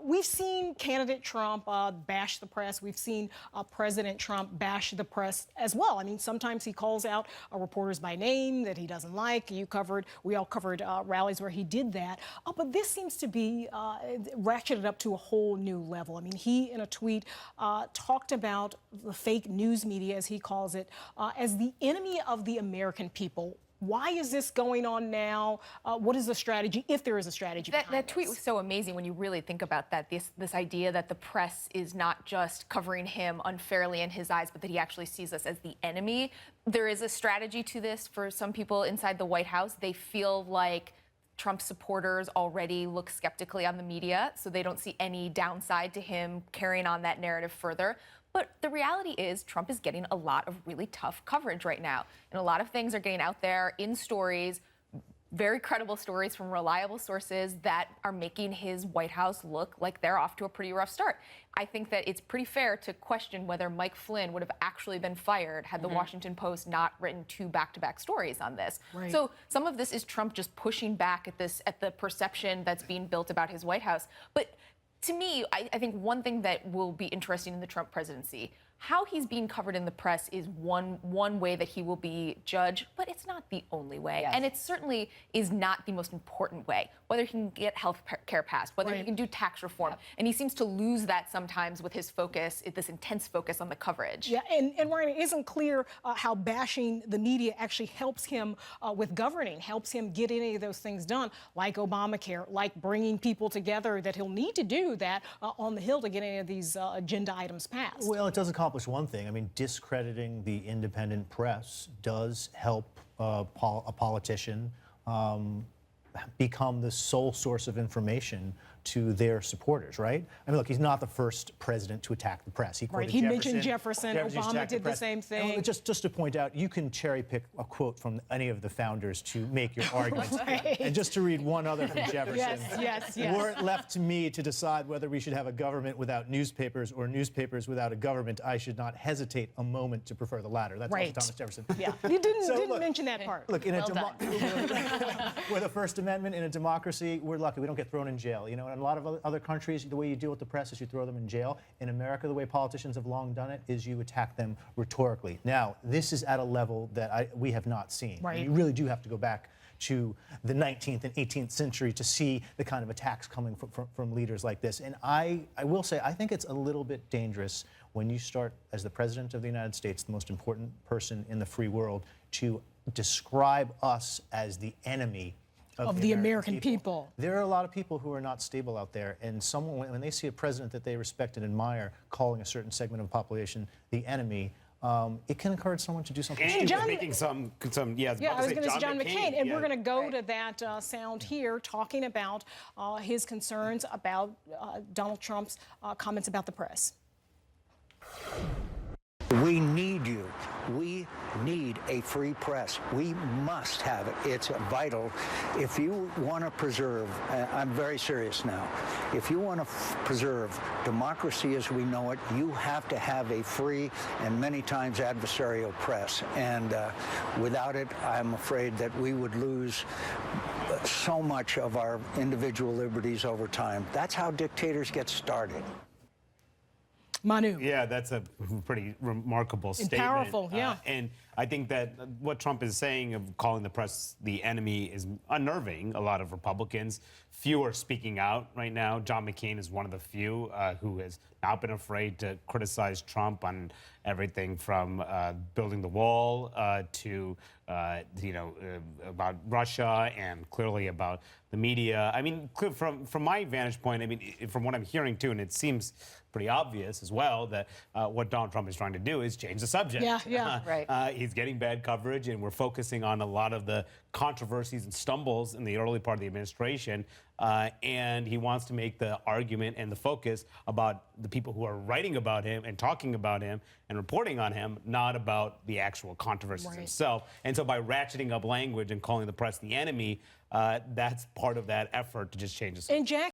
We've seen candidate Trump bash the press. We've seen President Trump bash the press as well. I mean, sometimes he calls out reporters by name that he doesn't like. We all covered rallies where he did that. But this seems to be ratcheted up to a whole new level. I mean, he, in a tweet, talked about the fake news media, as he calls it, as the enemy of the American people. Why is this going on now? What is the strategy, if there is a strategy behind That tweet was so amazing when you really think about that. This idea that the press is not just covering him unfairly in his eyes, but that he actually sees us as the enemy. There is a strategy to this for some people inside the White House. They feel like Trump supporters already look skeptically on the media, so they don't see any downside to him carrying on that narrative further. But the reality is Trump is getting a lot of really tough coverage right now. And a lot of things are getting out there in stories, very credible stories from reliable sources that are making his White House look like they're off to a pretty rough start. I think that it's pretty fair to question whether Mike Flynn would have actually been fired had the Washington Post not written two back-to-back stories on this. Right. So some of this is Trump just pushing back at the perception that's being built about his White House. But to me, I think one thing that will be interesting in the Trump presidency, how he's being covered in the press is one way that he will be judged, but it's not the only way. Yes. And it certainly is not the most important way. Whether he can get health care passed, whether he can do tax reform. Yep. And he seems to lose that sometimes with his focus, this intense focus on the coverage. Yeah, and Ryan, it isn't clear how bashing the media actually helps him with governing, helps him get any of those things done, like Obamacare, like bringing people together, that he'll need to do that on the Hill to get any of these agenda items passed. Well, it does accomplish one thing. I mean, discrediting the independent press does help a politician become the sole source of information to their supporters, right? I mean, look, he's not the first president to attack the press. He quoted Jefferson. Mentioned Jefferson. Obama did the same thing. And just to point out, you can cherry pick a quote from any of the founders to make your arguments. Right. And just to read one other from Jefferson. Yes. Were it left to me to decide whether we should have a government without newspapers or newspapers without a government, I should not hesitate a moment to prefer the latter. That's also Thomas Jefferson. Yeah, you didn't mention that part. Look, in with a First Amendment in a democracy, we're lucky. We don't get thrown in jail. You know, in a lot of other countries, the way you deal with the press is you throw them in jail. In America, the way politicians have long done it is you attack them rhetorically. Now, this is at a level that we have not seen. Right. And you really do have to go back to the 19th and 18th century to see the kind of attacks coming from leaders like this. And I will say, I think it's a little bit dangerous when you start, as the President of the United States, the most important person in the free world, to describe us as the enemy of the American people. There are a lot of people who are not stable out there, and someone, when they see a president that they respect and admire calling a certain segment of the population the enemy, it can encourage someone to do something stupid. John, making some I was going to say John McCain, and we're going to go to that sound here, talking about his concerns about Donald Trump's comments about the press. We need you. We need a free press. We must have it. It's vital. If you want to preserve, I'm very serious now, if you want to preserve democracy as we know it, you have to have a free and many times adversarial press. And without it, I'm afraid that we would lose so much of our individual liberties over time. That's how dictators get started. Manu. Yeah, that's a pretty remarkable statement. Powerful, yeah. And I think that what Trump is saying of calling the press the enemy is unnerving a lot of Republicans. Few are speaking out right now. John McCain is one of the few who has not been afraid to criticize Trump on everything from building the wall to, about Russia and clearly about the media. I mean, from my vantage point, I mean, from what I'm hearing too, and it seems pretty obvious as well that what Donald Trump is trying to do is change the subject. Yeah, right. He's getting bad coverage, and we're focusing on a lot of the controversies and stumbles in the early part of the administration. And he wants to make the argument and the focus about the people who are writing about him and talking about him and reporting on him, not about the actual controversies himself. And so by ratcheting up language and calling the press the enemy, that's part of that effort to just change the subject. And Jack,